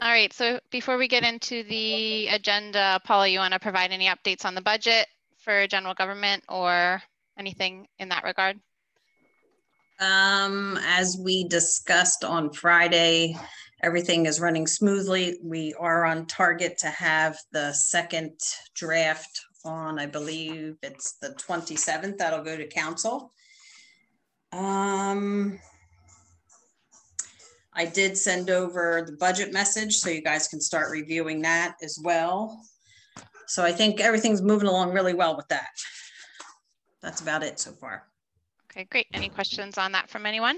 All right, so before we get into the agenda, Paula, you want to provide any updates on the budget for general government or anything in that regard? As we discussed on Friday, everything is running smoothly. We are on target to have the second draft on, I believe it's the 27th, that'll go to council. I did send over the budget message so you guys can start reviewing that as well. So I think everything's moving along really well with that. That's about it so far. Okay, great. Any questions on that from anyone?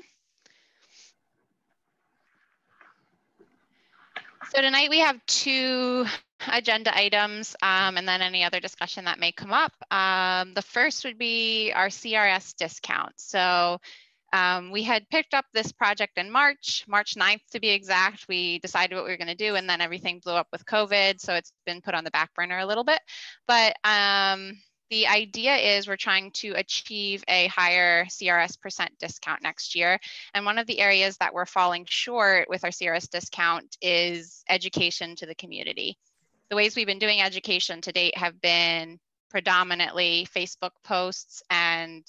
So tonight we have 2 agenda items and then any other discussion that may come up. The first would be our CRS discount. So we had picked up this project in March 9th to be exact. We decided what we were going to do and then everything blew up with COVID. So it's been put on the back burner a little bit. But the idea is we're trying to achieve a higher CRS % discount next year. And one of the areas that we're falling short with our CRS discount is education to the community. The ways we've been doing education to date have been predominantly Facebook posts and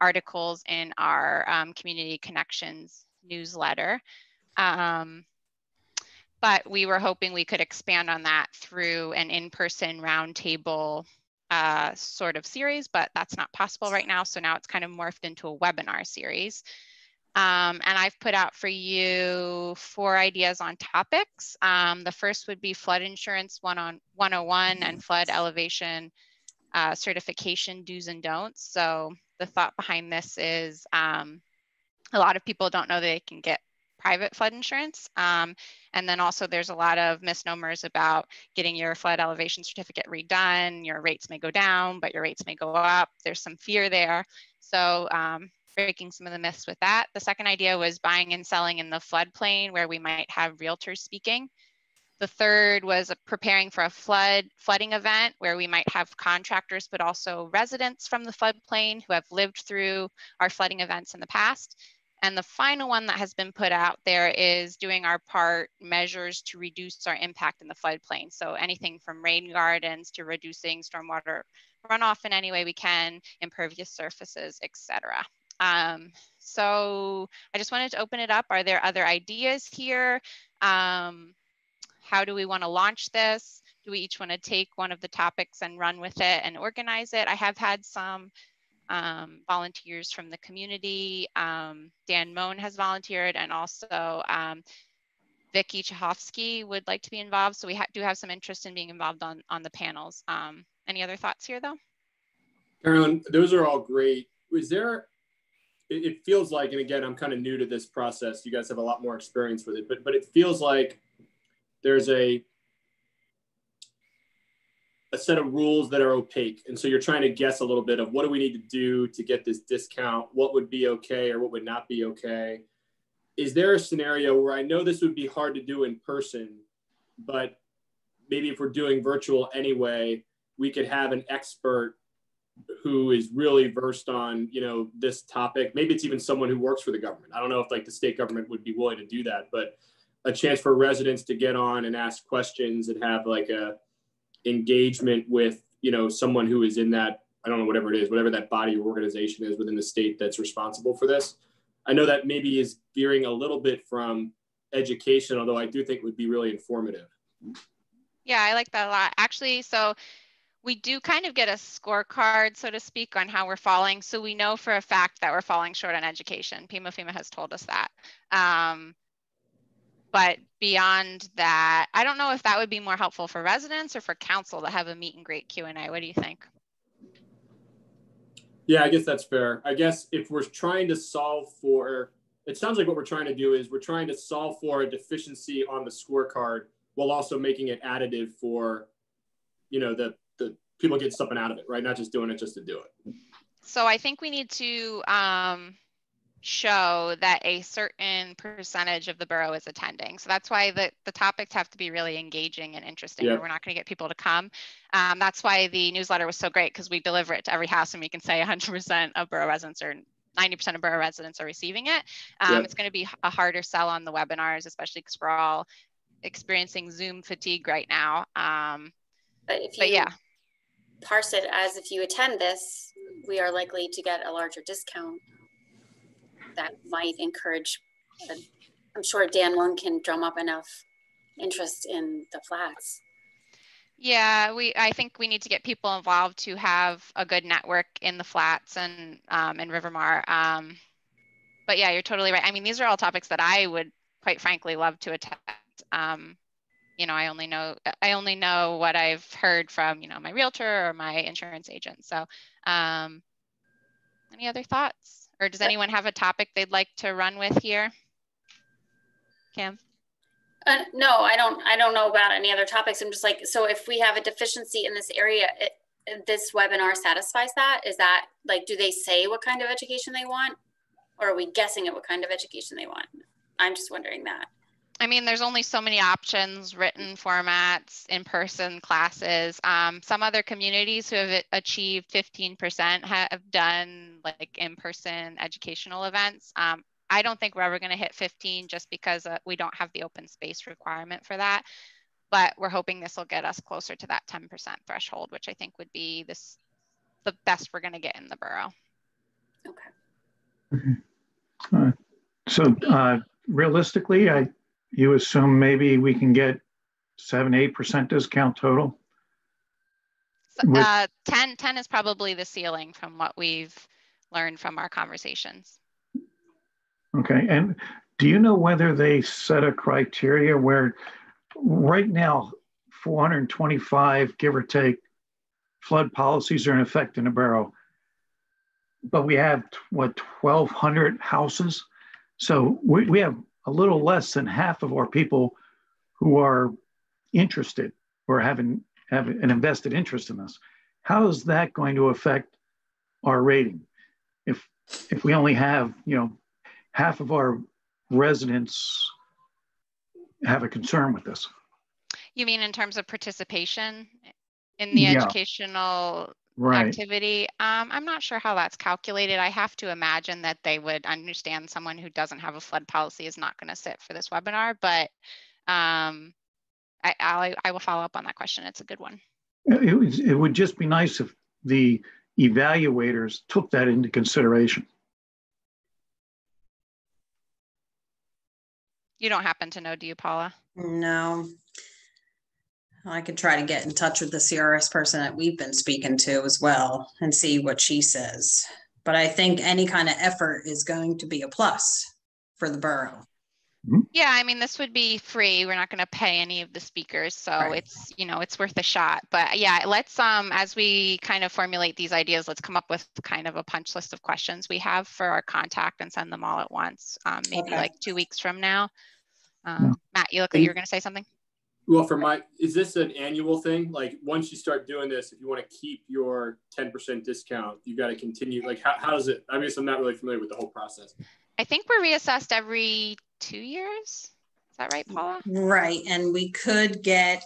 articles in our Community Connections newsletter. But we were hoping we could expand on that through an in-person roundtable sort of series, but that's not possible right now. So now it's kind of morphed into a webinar series. And I've put out for you 4 ideas on topics. The first would be flood insurance 101 and flood elevation certification do's and don'ts. So the thought behind this is a lot of people don't know they can get private flood insurance. And then also there's a lot of misnomers about getting your flood elevation certificate redone. Your rates may go down, but your rates may go up. There's some fear there. So breaking some of the myths with that. The second idea was buying and selling in the floodplain where we might have realtors speaking. The third was preparing for a flooding event where we might have contractors, but also residents from the floodplain who have lived through our flooding events in the past. And the final one that has been put out there is doing our part measures to reduce our impact in the floodplain. So anything from rain gardens to reducing stormwater runoff in any way we can, impervious surfaces, etc. So I just wanted to open it up. Are there other ideas here? How do we want to launch this? Do we each want to take one of the topics and run with it and organize it? I have had some volunteers from the community. Dan Moen has volunteered, and also Vicky Chahofsky would like to be involved. So we do have some interest in being involved on the panels. Any other thoughts here though? Carolyn, those are all great. Was there, it feels like, and again, I'm kind of new to this process. You guys have a lot more experience with it, but it feels like there's a set of rules that are opaque. And so you're trying to guess a little bit of what do we need to do to get this discount? What would be okay or what would not be okay? Is there a scenario where I know this would be hard to do in person, but maybe if we're doing virtual anyway, we could have an expert who is really versed on, you know, this topic. Maybe it's even someone who works for the government. I don't know if like the state government would be willing to do that, but a chance for residents to get on and ask questions and have like a engagement with, you know, someone who is in that, I don't know, whatever it is, whatever that body or organization is within the state that's responsible for this. I know that maybe is veering a little bit from education, although I do think it would be really informative. Yeah, I like that a lot. Actually, so we do kind of get a scorecard, so to speak, on how we're falling. So we know for a fact that we're falling short on education. FEMA has told us that. But beyond that, I don't know if that would be more helpful for residents or for council to have a meet and greet Q&A. What do you think? Yeah, I guess that's fair. I guess if we're trying to solve for, it sounds like what we're trying to do is we're trying to solve for a deficiency on the scorecard while also making it additive for, you know, the people get something out of it, right? Not just doing it just to do it. So I think we need to show that a certain percentage of the borough is attending. So that's why the topics have to be really engaging and interesting, or we're not going to get people to come. That's why the newsletter was so great, because we deliver it to every house and we can say 100% of borough residents or 90% of borough residents are receiving it. It's going to be a harder sell on the webinars, especially because we're all experiencing Zoom fatigue right now. But if but you yeah, parse it as if you attend this, we are likely to get a larger discount. That might encourage, I'm sure Dan Lund can drum up enough interest in the flats. yeah, I think we need to get people involved to have a good network in the flats and in Rivermar. But yeah, you're totally right. I mean, these are all topics that I would quite frankly love to attend. You know, I only know what I've heard from, you know, my realtor or my insurance agent. So any other thoughts? Or does anyone have a topic they'd like to run with here? Kim? No, I don't know about any other topics. I'm just like, so if we have a deficiency in this area, this webinar satisfies that? Is that like, do they say what kind of education they want? Or are we guessing at what kind of education they want? I'm just wondering that. I mean, there's only so many options, written formats, in-person classes. Some other communities who have achieved 15% have done like in-person educational events. I don't think we're ever going to hit 15 just because we don't have the open space requirement for that. But we're hoping this will get us closer to that 10% threshold, which I think would be the best we're going to get in the borough. Okay. So realistically, you assume maybe we can get 7-8% discount total? 10 is probably the ceiling from what we've learned from our conversations. Okay, and do you know whether they set a criteria where right now 425, give or take, flood policies are in effect in the borough, but we have what, 1,200 houses? So we have a little less than half of our people who are interested or have an invested interest in this. How is that going to affect our rating? If we only have, you know, half of our residents have a concern with this. You mean in terms of participation in the educational activity? I'm not sure how that's calculated. I have to imagine that they would understand someone who doesn't have a flood policy is not going to sit for this webinar, but I will follow up on that question. It's a good one. It would just be nice if the evaluators took that into consideration. You don't happen to know, do you, Paula? No. I could try to get in touch with the CRS person that we've been speaking to as well and see what she says. But I think any kind of effort is going to be a plus for the borough. Yeah, I mean, this would be free. We're not going to pay any of the speakers. So Right. It's, you know, it's worth a shot. But yeah, let's, as we kind of formulate these ideas, let's come up with kind of a punch list of questions we have for our contact and send them all at once, maybe Okay. like 2 weeks from now. Matt, you look like you were going to say something? Well, is this an annual thing? Like once you start doing this, if you want to keep your 10% discount, you got to continue. Like how does it, I guess I'm not really familiar with the whole process. I think we're reassessed every 2 years. Is that right, Paula? Right. And we could get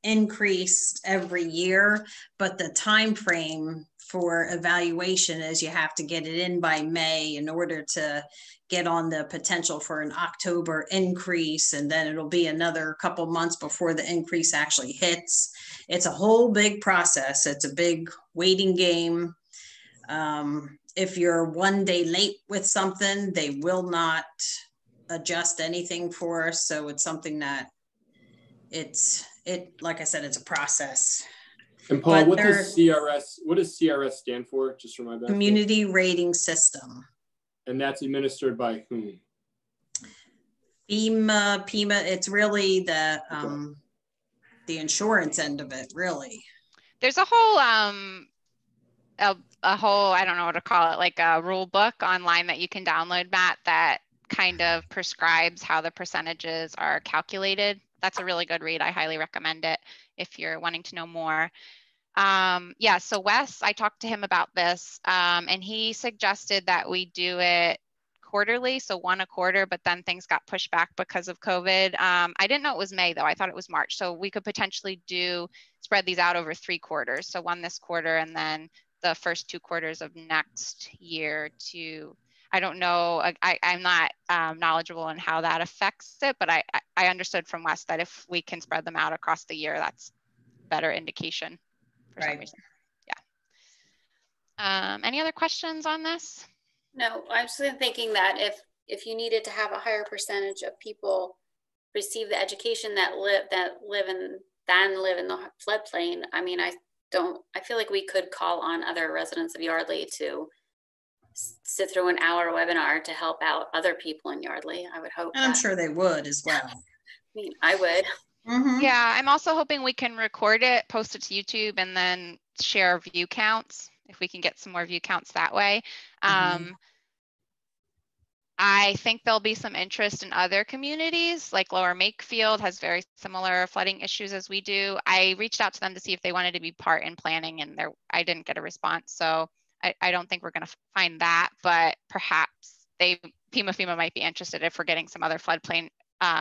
increased every year, but the time frame for evaluation is you have to get it in by May in order to get on the potential for an October increase. And then it'll be another couple months before the increase actually hits. It's a whole big process. It's a big waiting game. If you're 1 day late with something, they will not adjust anything for us. So it's something that like I said, it's a process. And Paul, what does CRS stand for? Just for my benefit. Community Rating System. And that's administered by whom? FEMA, it's really the insurance end of it, really. There's a whole I don't know what to call it, like a rule book online that you can download, Matt, that kind of prescribes how the percentages are calculated. That's a really good read. I highly recommend it if you're wanting to know more. Yeah, so Wes, I talked to him about this, and he suggested that we do it quarterly, so 1 a quarter, but then things got pushed back because of COVID. I didn't know it was May though, I thought it was March. So we could potentially spread these out over 3 quarters. So 1 this quarter and then the first 2 quarters of next year to, I don't know, I'm not knowledgeable on how that affects it, but I understood from Wes that if we can spread them out across the year, that's a better indication for some reason. Yeah. Any other questions on this? No, I'm just thinking that if you needed to have a higher percentage of people receive the education that live in the floodplain, I mean, I feel like we could call on other residents of Yardley to sit through an hour webinar to help out other people in Yardley. I would hope. And I'm sure they would as well. I mean, I would. Mm-hmm. Yeah, I'm also hoping we can record it, post it to YouTube, and then share view counts if we can get some more view counts that way. I think there'll be some interest in other communities, like Lower Makefield has very similar flooding issues as we do. I reached out to them to see if they wanted to be part in planning, and I didn't get a response. So I don't think we're going to find that, but perhaps FEMA might be interested if we're getting some other floodplain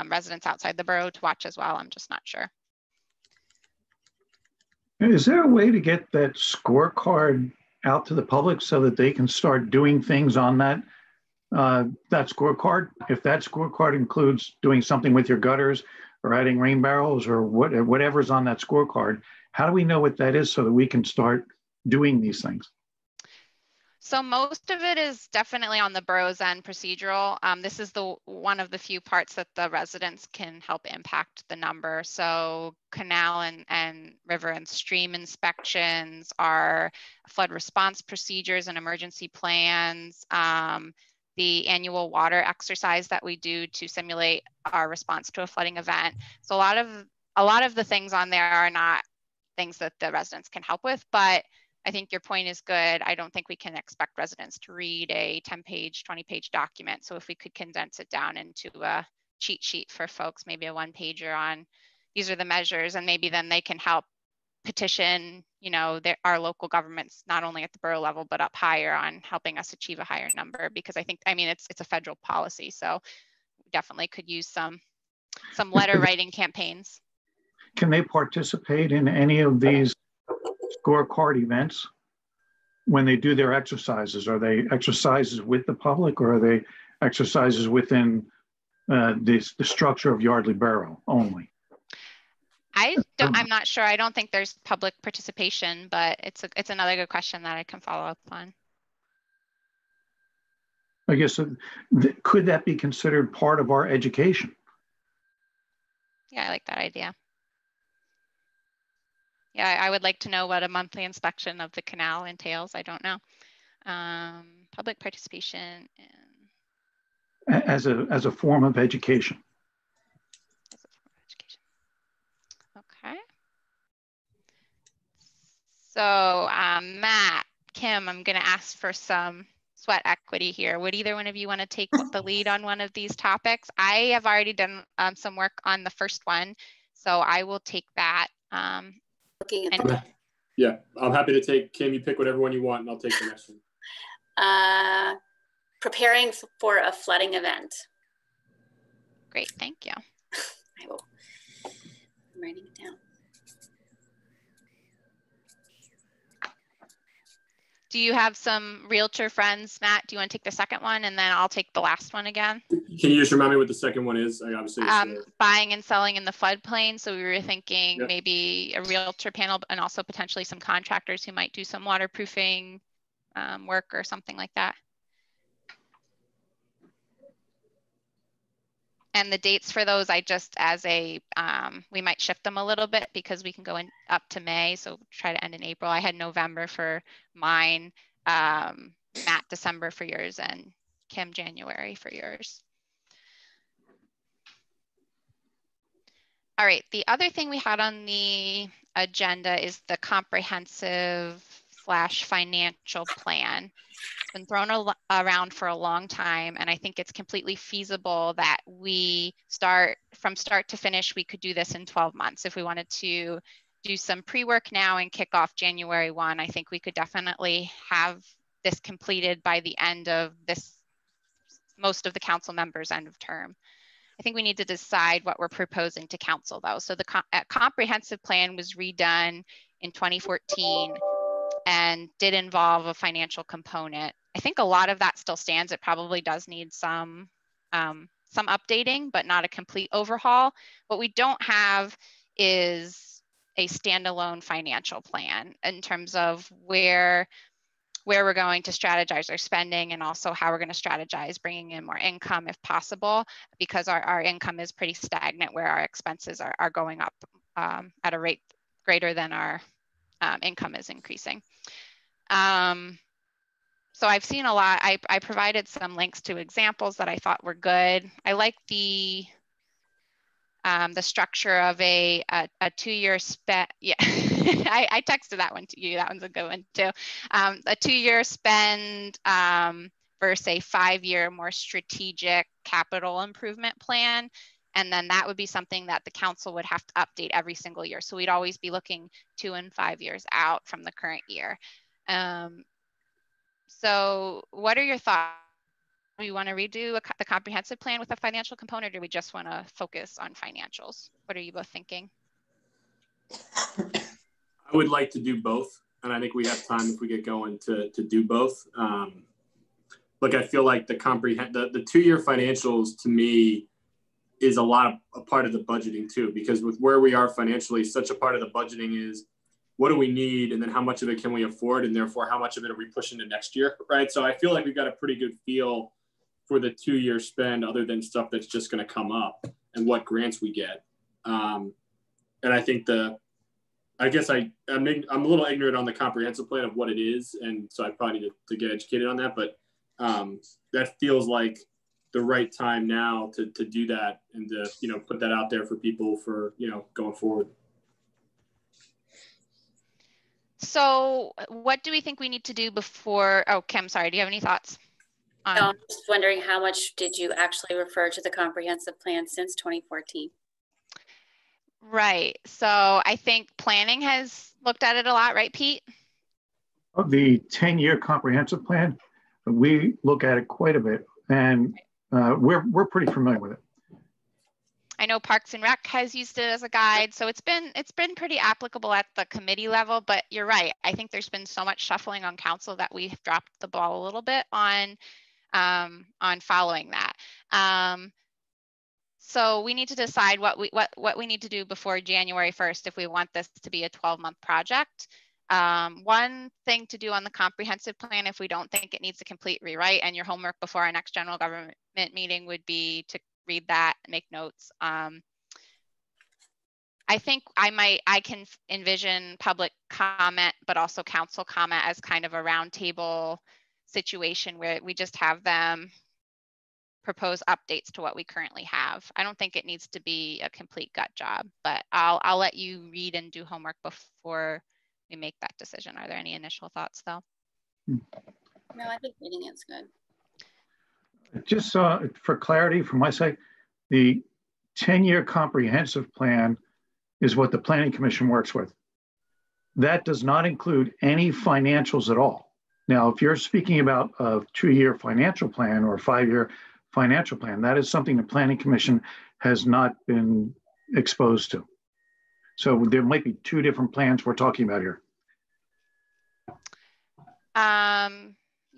residents outside the borough to watch as well. I'm just not sure. Is there a way to get that scorecard out to the public so that they can start doing things on that scorecard? If that scorecard includes doing something with your gutters or adding rain barrels or whatever's on that scorecard, how do we know what that is so that we can start doing these things? So most of it is definitely on the borough's end procedural. This is one of the few parts that the residents can help impact the number. So canal and river and stream inspections, our flood response procedures and emergency plans, the annual water exercise that we do to simulate our response to a flooding event. So a lot of the things on there are not things that the residents can help with, but I think your point is good. I don't think we can expect residents to read a 10-page, 20-page document. So if we could condense it down into a cheat sheet for folks, maybe a one-pager on these are the measures, and maybe then they can help petition, our local governments, not only at the borough level, but up higher on helping us achieve a higher number. Because it's a federal policy. So we definitely could use some letter writing campaigns. Can they participate in any of these scorecard events when they do their exercises? Are they exercises with the public, or are they exercises within the structure of Yardley Borough only? I'm not sure. I don't think there's public participation, but it's another good question that I can follow up on. I guess, could that be considered part of our education? Yeah, I like that idea. Yeah, I would like to know what a monthly inspection of the canal entails. I don't know. Public participation as a form of education. Okay. So Matt, Kim, I'm going to ask for some sweat equity here. Would either one of you want to take the lead on one of these topics? I have already done some work on the first one, so I will take that. Yeah, I'm happy to take. Kim, you pick whatever one you want, and I'll take the next one. Preparing for a flooding event. Great, thank you. I'm writing it down. Do you have some realtor friends, Matt? Do you want to take the second one, and then I'll take the last one again? Can you just remind me what the second one is? I obviously buying and selling in the floodplain. So we were thinking maybe a realtor panel, and also potentially some contractors who might do some waterproofing work or something like that. And the dates for those, we might shift them a little bit because we can go up to May. So try to end in April. I had November for mine, Matt, December for yours, and Kim, January for yours. All right, the other thing we had on the agenda is the comprehensive / financial plan. It's been thrown around for a long time, and I think it's completely feasible that we from start to finish, we could do this in 12 months. If we wanted to do some pre-work now and kick off January 1, I think we could definitely have this completed by the end of most of the council members' end of term. I think we need to decide what we're proposing to council though. So the comprehensive plan was redone in 2014 and did involve a financial component. I I think a lot of that still stands. It probably does need some updating, but not a complete overhaul. What we don't have is a standalone financial plan in terms of where we're going to strategize our spending, and also how we're going to strategize bringing in more income if possible, because our income is pretty stagnant where our expenses are going up at a rate greater than our income is increasing. So I've seen a lot. I provided some links to examples that I thought were good. I like the structure of a 2-year spend. Yeah, I texted that one to you. That one's a good one too. A 2-year spend versus a 5-year more strategic capital improvement plan. And then that would be something that the council would have to update every single year. So we'd always be looking 2 and 5 years out from the current year. So what are your thoughts? Do we want to redo the comprehensive plan with a financial component, or do we just want to focus on financials? What are you both thinking? I would like to do both. And I think we have time if we get going to do both. Look, I feel like the 2-year financials to me is a part of the budgeting too, because with where we are financially, such a part of the budgeting is what do we need, and then how much of it can we afford, and therefore how much of it are we pushing to next year, right? So I feel like we've got a pretty good feel for the 2-year spend, other than stuff that's just going to come up and what grants we get. And I think I guess I'm a little ignorant on the comprehensive plan of what it is, and so I probably need to get educated on that. But that feels like the right time now to do that, and to put that out there for people for going forward. So what do we think we need to do before? Oh, Kim, sorry. Do you have any thoughts? No, I'm just wondering, how much did you actually refer to the comprehensive plan since 2014? Right. So I think planning has looked at it a lot, right, Pete? The 10-year comprehensive plan, we look at it quite a bit, and we're pretty familiar with it. I know Parks and Rec has used it as a guide, so it's been pretty applicable at the committee level. But you're right. I think there's been so much shuffling on council that we've dropped the ball a little bit on following that. So we need to decide what we need to do before January 1st if we want this to be a 12-month project. One thing to do on the comprehensive plan, if we don't think it needs a complete rewrite, and your homework before our next general government meeting would be to read that, make notes. I think I can envision public comment, but also council comment as kind of a roundtable situation where we just have them propose updates to what we currently have. I don't think it needs to be a complete gut job, but I'll let you read and do homework before we make that decision. Are there any initial thoughts though? No, I think reading it's good. Just for clarity from my side, the 10-year comprehensive plan is what the Planning Commission works with. That does not include any financials at all. Now, if you're speaking about a 2-year financial plan or a 5-year financial plan, that is something the Planning Commission has not been exposed to. So there might be 2 different plans we're talking about here.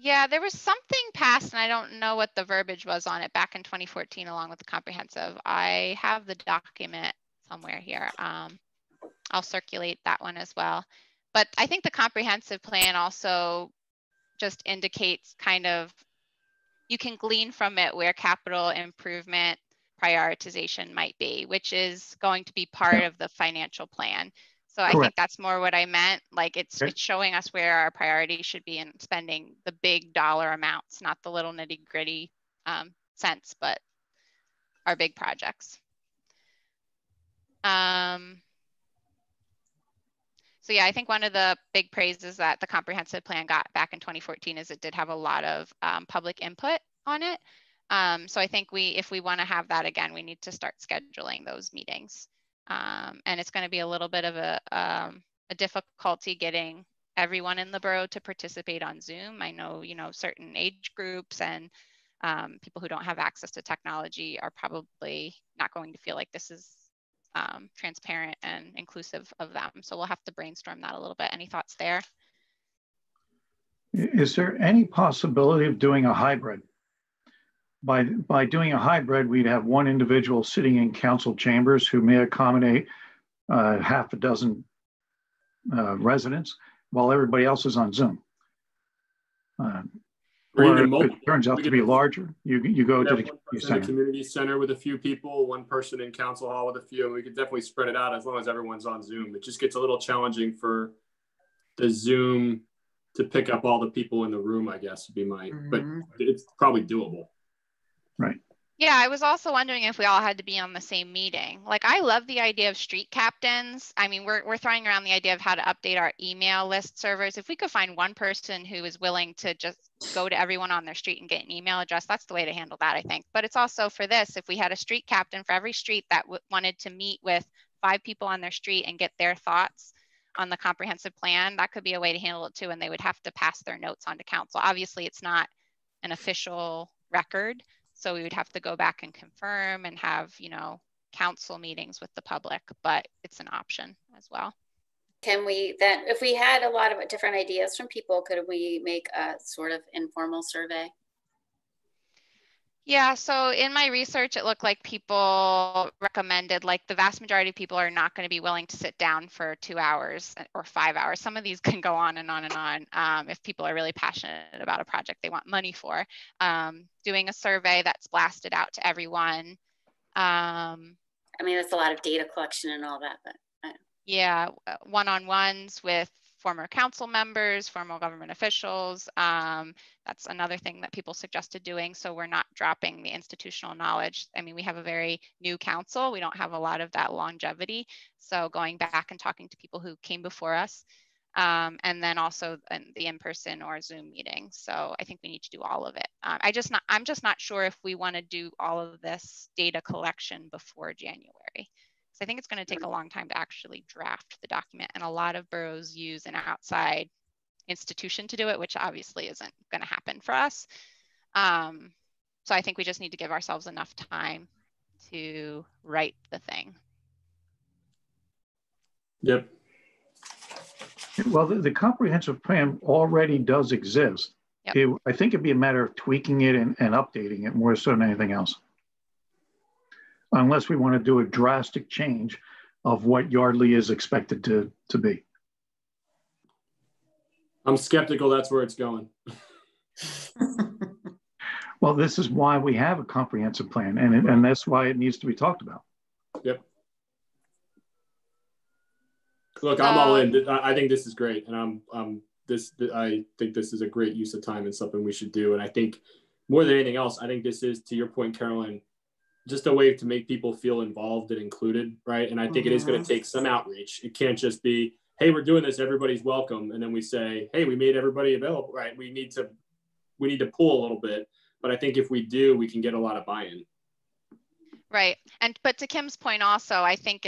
Yeah, there was something passed, and I don't know what the verbiage was on it back in 2014 along with the comprehensive. I have the document somewhere here. I'll circulate that one as well. But I think the comprehensive plan also just indicates kind of, you can glean from it where capital improvement prioritization might be, which is going to be part of the financial plan. So I think that's more what I meant. Like it's showing us where our priorities should be in spending the big dollar amounts, not the little nitty gritty cents, but our big projects. So yeah, I think one of the big praises that the comprehensive plan got back in 2014 is it did have a lot of public input on it. So I think if we want to have that again, we need to start scheduling those meetings. And it's going to be a little bit of a difficulty getting everyone in the borough to participate on Zoom. I know, certain age groups and people who don't have access to technology are probably not going to feel like this is transparent and inclusive of them. So we'll have to brainstorm that a little bit. Any thoughts there? Is there any possibility of doing a hybrid? By doing a hybrid, we'd have one individual sitting in council chambers who may accommodate half a dozen residents while everybody else is on Zoom. Or if it turns out to be larger, you go to the community center. Community center with a few people, one person in council hall with a few, and we could definitely spread it out as long as everyone's on Zoom. It just gets a little challenging for the Zoom to pick up all the people in the room, I guess would be my, but it's probably doable. Right. Yeah, I was also wondering if we all had to be on the same meeting. Like, I love the idea of street captains. I mean, we're throwing around the idea of how to update our email list servers. If we could find one person who is willing to just go to everyone on their street and get an email address, that's the way to handle that, I think. But it's also for this, if we had a street captain for every street that wanted to meet with 5 people on their street and get their thoughts on the comprehensive plan, that could be a way to handle it too. And they would have to pass their notes on to council. Obviously, it's not an official record, so we would have to go back and confirm and have, you know, council meetings with the public, but it's an option as well. Can we then, if we had a lot of different ideas from people, could we make a sort of informal survey? Yeah, so in my research, it looked like people recommended, like the vast majority of people are not going to be willing to sit down for 2 hours or 5 hours. Some of these can go on and on and on if people are really passionate about a project they want money for. Doing a survey that's blasted out to everyone. I mean, that's a lot of data collection and all that, but. Yeah, one-on-ones with former council members, former government officials. That's another thing that people suggested doing. So we're not dropping the institutional knowledge. I mean, we have a very new council. We don't have a lot of that longevity. So going back and talking to people who came before us, and then also the in-person or Zoom meeting. So I think we need to do all of it. I'm just not sure if we want to do all of this data collection before January. I think it's going to take a long time to actually draft the document, and a lot of boroughs use an outside institution to do it, which obviously isn't going to happen for us. So I think we just need to give ourselves enough time to write the thing. Yep. Well, the comprehensive plan already does exist. Yep. I think it'd be a matter of tweaking it and updating it more so than anything else. Unless we want to do a drastic change of what Yardley is expected to be. I'm skeptical that's where it's going. Well, this is why we have a comprehensive plan, and that's why it needs to be talked about. Yep. Look, I'm all in. I think this is great, and I think this is a great use of time and something we should do. And I think more than anything else, I think this is, to your point, Carolyn, just a way to make people feel involved and included, right? And I think it is going to take some outreach. It can't just be, hey, we're doing this, everybody's welcome, and then we say, hey, we made everybody available, right? We need to pull a little bit, but I think if we do, we can get a lot of Right, but to Kim's point also, I think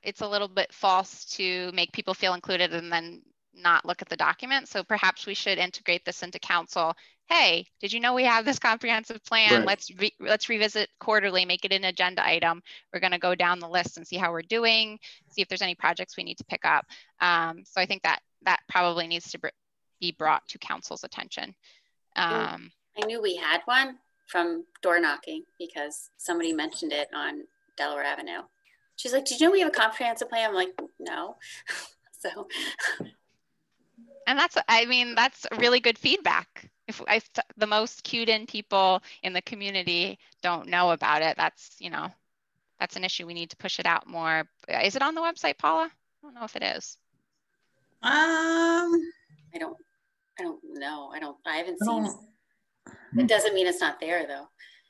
it's a little bit false to make people feel included and then not look at the document. So perhaps we should integrate this into council. Hey, did you know we have this comprehensive plan? Right. Let's revisit quarterly, make it an agenda item. We're going to go down the list and see how we're doing, see if there's any projects we need to pick up. So I think that probably needs to be brought to council's attention. I knew we had one from door knocking because somebody mentioned it on Delaware Avenue. She's like, did you know we have a comprehensive plan? I'm like, no. So. And that's really good feedback. If the most cued in people in the community don't know about it, that's an issue. We need to push it out more. Is it on the website, Paula? I don't know if it is. I don't know. I haven't seen it. It doesn't mean it's not there though.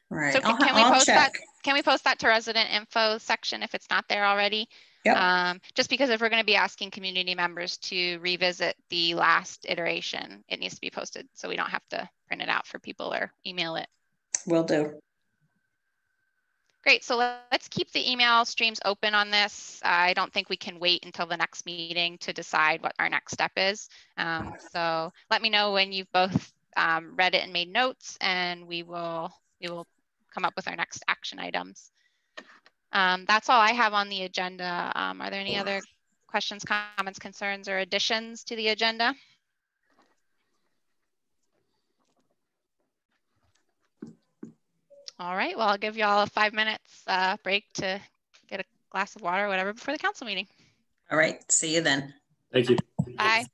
Right. So can we post that? Can we post that to resident info section if it's not there already? Yep. Just because if we're going to be asking community members to revisit the last iteration, it needs to be posted so we don't have to print it out for people or email it. Will do. Great. So let's keep the email streams open on this. I don't think we can wait until the next meeting to decide what our next step is. So let me know when you've both read it and made notes, and we will come up with our next action items. That's all I have on the agenda. Are there any other questions, comments, concerns, or additions to the agenda? All right, well, I'll give you all a 5 minutes break to get a glass of water or whatever before the council meeting. All right, see you then. Thank you. Bye.